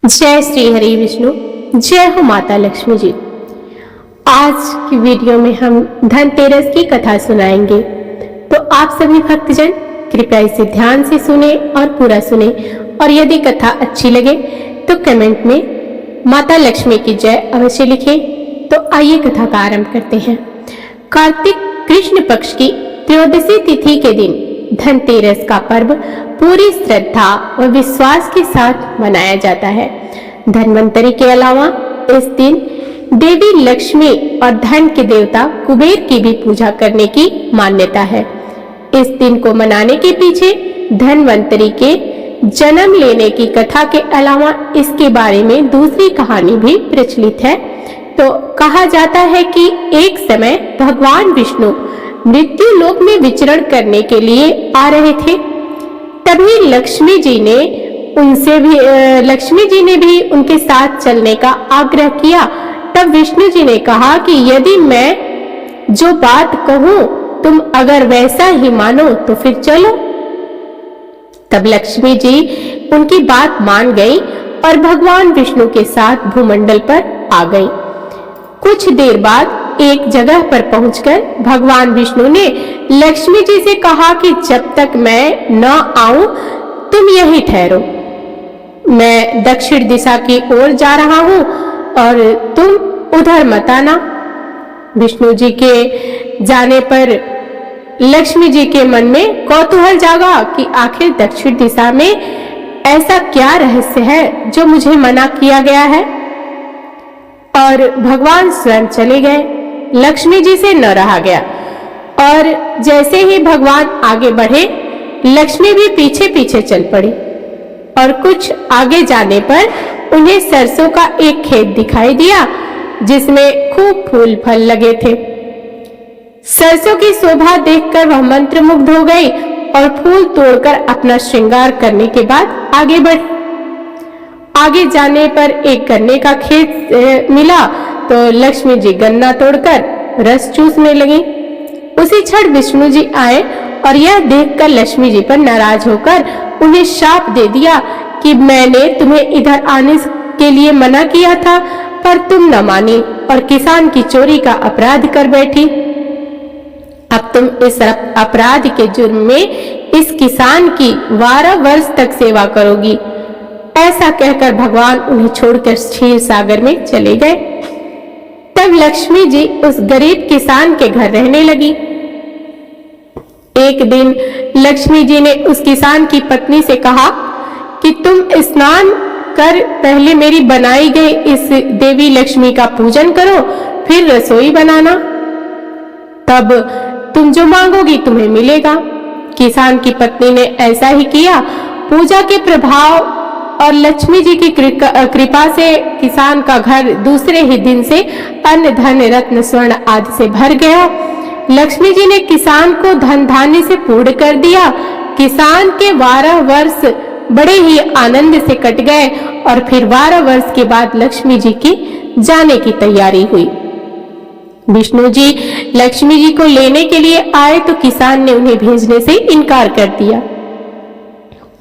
जय श्री हरि विष्णु, जय हो माता लक्ष्मी जी। आज की वीडियो में हम धनतेरस की कथा सुनाएंगे, तो आप सभी भक्तजन कृपया इसे ध्यान से सुने और पूरा सुने। और यदि कथा अच्छी लगे तो कमेंट में माता लक्ष्मी की जय अवश्य लिखें। तो आइए कथा का आरंभ करते हैं। कार्तिक कृष्ण पक्ष की त्रयोदशी तिथि के दिन धनतेरस का पर्व पूरी श्रद्धा और विश्वास के साथ मनाया जाता है। धन्वंतरी के अलावा इस दिन देवी लक्ष्मी और धन के देवता कुबेर की भी पूजा करने की मान्यता है। इस दिन को मनाने के पीछे धन्वंतरी के जन्म लेने की कथा के अलावा इसके बारे में दूसरी कहानी भी प्रचलित है। तो कहा जाता है कि एक समय भगवान विष्णु मृत्यु लोक में विचरण करने के लिए आ रहे थे। तभी लक्ष्मी जी ने भी उनके साथ चलने का आग्रह किया। तब विष्णु जी ने कहा कि यदि मैं जो बात कहूं तुम अगर वैसा ही मानो तो फिर चलो। तब लक्ष्मी जी उनकी बात मान गई और भगवान विष्णु के साथ भूमंडल पर आ गई। कुछ देर बाद एक जगह पर पहुंचकर भगवान विष्णु ने लक्ष्मी जी से कहा कि जब तक मैं न आऊं तुम यहीं ठहरो। मैं दक्षिण दिशा की ओर जा रहा हूं और तुम उधर मत आना। विष्णु जी के जाने पर लक्ष्मी जी के मन में कौतूहल जागा कि आखिर दक्षिण दिशा में ऐसा क्या रहस्य है जो मुझे मना किया गया है। और भगवान स्वयं चले गए। लक्ष्मी जी से न रहा गया और जैसे ही भगवान आगे बढ़े लक्ष्मी भी पीछे पीछे चल पड़ी। और कुछ आगे जाने पर उन्हें सरसों का एक खेत दिखाई दिया जिसमें खूब फूल फल लगे थे। सरसों की शोभा देखकर वह मंत्रमुग्ध हो गई और फूल तोड़कर अपना श्रृंगार करने के बाद आगे बढ़ी। आगे जाने पर एक गन्ने का खेत मिला तो लक्ष्मी जी गन्ना तोड़कर रस चूसने लगी। उसी क्षण विष्णु जी आए और यह देखकर लक्ष्मी जी पर नाराज होकर उन्हें शाप दे दिया कि मैंने तुम्हें इधर आने के लिए मना किया था पर तुम न मानी और किसान की चोरी का अपराध कर बैठी। अब तुम इस अपराध के जुर्म में इस किसान की 12 वर्ष तक सेवा करोगी। ऐसा कहकर भगवान उन्हें छोड़कर क्षीर सागर में चले गए। तब लक्ष्मी जी उस गरीब किसान के घर रहने लगी। एक दिन लक्ष्मी जी ने उस किसान की पत्नी से कहा कि तुम स्नान कर पहले मेरी बनाई गई इस देवी लक्ष्मी का पूजन करो, फिर रसोई बनाना। तब तुम जो मांगोगी तुम्हें मिलेगा। किसान की पत्नी ने ऐसा ही किया। पूजा के प्रभाव और लक्ष्मी जी की कृपा से किसान का घर दूसरे ही दिन से अन्न धन रत्न स्वर्ण आदि से भर गया। लक्ष्मी जी ने किसान को धन धान्य से पूर्ण कर दिया। किसान के 12 वर्ष बड़े ही आनंद से कट गए और फिर 12 वर्ष के बाद लक्ष्मी जी की जाने की तैयारी हुई। विष्णु जी लक्ष्मी जी को लेने के लिए आए तो किसान ने उन्हें भेजने से इनकार कर दिया।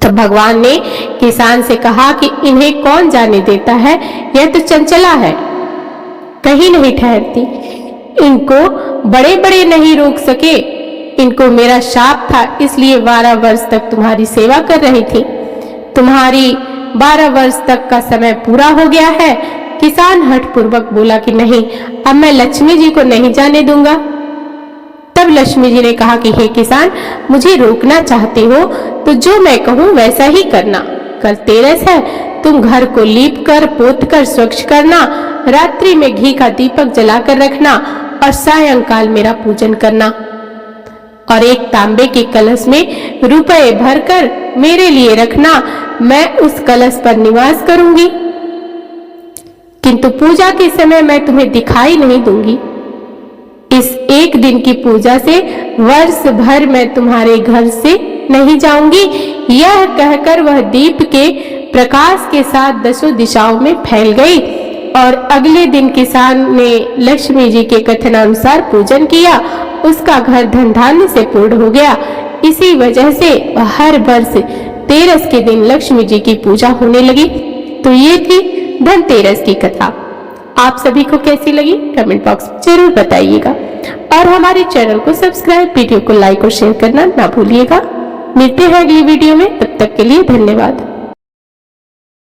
तब भगवान ने किसान से कहा कि इन्हें कौन जाने देता है, यह तो चंचला है, कहीं नहीं ठहरती। इनको बड़े बड़े नहीं रोक सके। इनको मेरा शाप था इसलिए 12 वर्ष तक तुम्हारी सेवा कर रही थी। तुम्हारी 12 वर्ष तक का समय पूरा हो गया है। किसान हठपूर्वक बोला कि नहीं, अब मैं लक्ष्मी जी को नहीं जाने दूंगा। तब लक्ष्मी जी ने कहा कि हे किसान, मुझे रोकना चाहते हो तो जो मैं कहूँ वैसा ही करना। कल तेरस है, तुम घर को लीप कर पोत कर स्वच्छ करना, रात्रि में घी का दीपक जलाकर रखना और सायंकाल मेरा पूजन करना। और एक तांबे के कलश में रुपए भरकर मेरे लिए रखना। मैं उस कलश पर निवास करूंगी, किंतु पूजा के समय मैं तुम्हें दिखाई नहीं दूंगी। इस एक दिन की पूजा से वर्ष भर मैं तुम्हारे घर से नहीं जाऊंगी। यह कहकर वह दीप के प्रकाश के साथ 10 दिशाओं में फैल गई। और अगले दिन किसान ने लक्ष्मी जी के कथनानुसार पूजन किया। उसका घर धन धान्य से पूर्ण हो गया। इसी वजह से हर वर्ष तेरस के दिन लक्ष्मी जी की पूजा होने लगी। तो ये थी धनतेरस की कथा। आप सभी को कैसी लगी कमेंट बॉक्स में जरूर बताइएगा और हमारे चैनल को सब्सक्राइब, वीडियो को लाइक और शेयर करना ना भूलिएगा। मिलते हैं अगली वीडियो में, तब तक के लिए धन्यवाद।